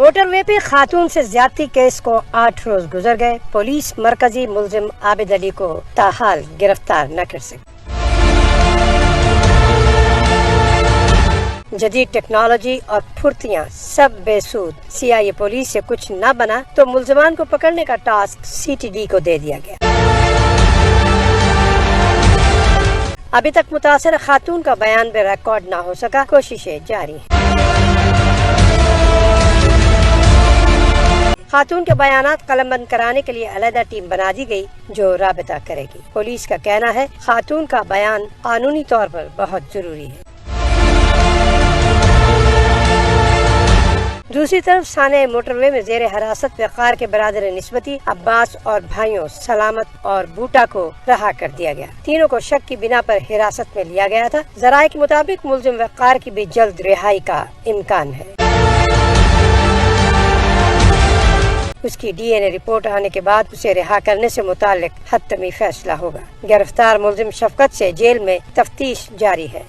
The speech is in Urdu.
موٹر وے پہ خاتون سے زیادتی کیس کو 8 روز گزر گئے، پولیس مرکزی ملزم عابد علی کو تاحال گرفتار نہ کر سکی۔ جدید ٹیکنالوجی اور پھرتیاں سب بے سود، CIA پولیس سے کچھ نہ بنا تو ملزمان کو پکڑنے کا ٹاسک CTD کو دے دیا گیا۔ ابھی تک متاثرہ خاتون کا بیان بھی ریکارڈ نہ ہو سکا، کوششیں جاری ہیں۔ خاتون کے بیانات قلم بند کرانے کے لیے علیحدہ ٹیم بنا دی گئی جو رابطہ کرے گی۔ پولیس کا کہنا ہے خاتون کا بیان قانونی طور پر بہت ضروری ہے۔ دوسری طرف سانحہ موٹر وے میں زیر حراست وقار کے برادر نسبتی عباس اور بھائیوں سلامت اور بوٹا کو رہا کر دیا گیا۔ تینوں کو شک کی بنا پر حراست میں لیا گیا تھا۔ ذرائع کے مطابق ملزم وقار کی بھی جلد رہائی کا امکان ہے۔ اس کی DNA رپورٹ آنے کے بعد اسے رہا کرنے سے متعلق حتمی فیصلہ ہوگا۔ گرفتار ملزم شفقت سے جیل میں تفتیش جاری ہے۔